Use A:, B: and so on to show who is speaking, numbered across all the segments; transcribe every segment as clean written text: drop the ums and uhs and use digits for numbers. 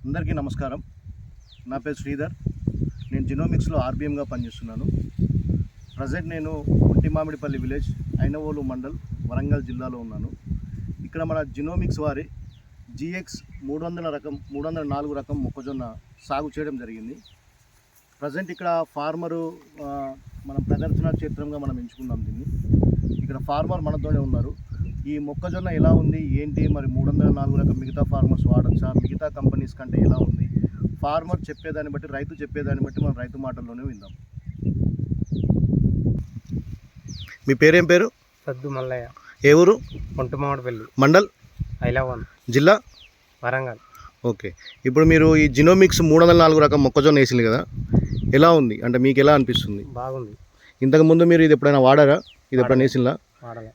A: అందరికీ నమస్కారం. నా పేరు శ్రీధర్. నేను జినోమిక్స్లో ఆర్బిఎంగా పనిచేస్తున్నాను. ప్రజెంట్ నేను ఒంటిమామిడిపల్లి విలేజ్, ఐనవోలు మండల్, వరంగల్ జిల్లాలో ఉన్నాను. ఇక్కడ మన జినోమిక్స్ వారి GX 304 రకం మొక్కజొన్న సాగు చేయడం జరిగింది. ప్రజెంట్ ఇక్కడ ఫార్మరు మనం ప్రదర్శన క్షేత్రంగా మనం ఎంచుకున్నాం దీన్ని. ఇక్కడ ఫార్మర్ మనతోనే ఉన్నారు. ఈ మొక్కజొన్న ఎలా ఉంది ఏంటి, మరి 304 రకం మిగతా ఫార్మర్స్ వాడచ్చా, మిగతా కంపెనీస్ కంటే ఎలా ఉంది, ఫార్మర్ చెప్పేదాన్ని బట్టి, రైతు చెప్పేదాన్ని బట్టి మనం రైతు మాటల్లోనే విందాం. మీ పేరేం పేరు?
B: సద్దు మల్లయ్య.
A: ఏ ఊరు?
B: ఒంటిమామిడిపల్లి
A: మండల్,
B: ఐలవన్,
A: జిల్లా
B: వరంగల్.
A: ఓకే. ఇప్పుడు మీరు ఈ జినోమిక్స్ 304 రకం మొక్కజొన్న వేసింది కదా, ఎలా ఉంది అంటే మీకు ఎలా అనిపిస్తుంది?
B: బాగుంది.
A: ఇంతకుముందు మీరు ఇది ఎప్పుడైనా వాడారా? ఇది ఎప్పుడైనా వేసిందా?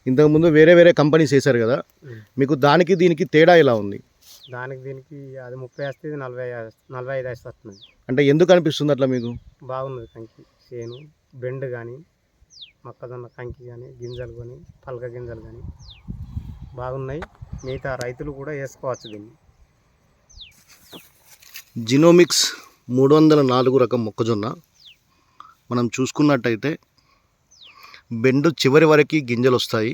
A: ఇంతకుముందు వేరే కంపెనీస్ వేశారు కదా, మీకు దానికి దీనికి తేడా ఎలా ఉంది?
B: దీనికి అది 30 వస్తుంది, 45 వస్తుంది.
A: అంటే ఎందుకు అనిపిస్తుంది అట్లా మీకు?
B: బాగున్నది. కంకి చేను బెండ్ కానీ, మొక్కజొన్న కంకి కానీ, గింజలు కానీ, పలక గింజలు కానీ బాగున్నాయి. మిగతా రైతులు కూడా వేసుకోవచ్చు దీన్ని.
A: జినోమిక్స్ 304 రకం మొక్కజొన్న మనం చూసుకున్నట్టయితే బెండు చివరి వరకు గింజలు వస్తాయి.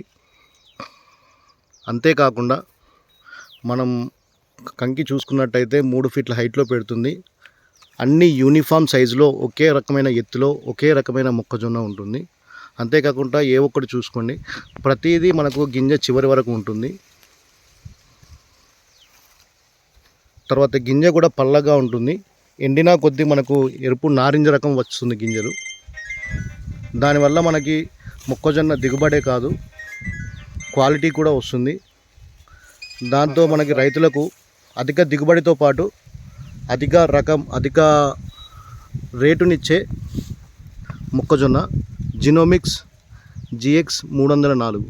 A: అంతేకాకుండా మనం కంకి చూసుకున్నట్టయితే 3 ఫీట్ల హైట్లో పెడుతుంది. అన్ని యూనిఫామ్ సైజులో, ఒకే రకమైన ఎత్తులో, ఒకే రకమైన మొక్కజొన్న ఉంటుంది. అంతేకాకుండా ఏ ఒక్కటి చూసుకోండి, ప్రతిదీ మనకు గింజ చివరి వరకు ఉంటుంది. తర్వాత గింజ కూడా పల్లగా ఉంటుంది. ఎండినా కొద్దీ మనకు ఎరుపు నారింజ రకం వస్తుంది గింజలు. దానివల్ల మనకి మొక్కజొన్న దిగుబడే కాదు, క్వాలిటీ కూడా వస్తుంది. దాంతో మనకి రైతులకు అధిక దిగుబడితో పాటు అధిక రేటునిచ్చే మొక్కజొన్న జినోమిక్స్ GX 304.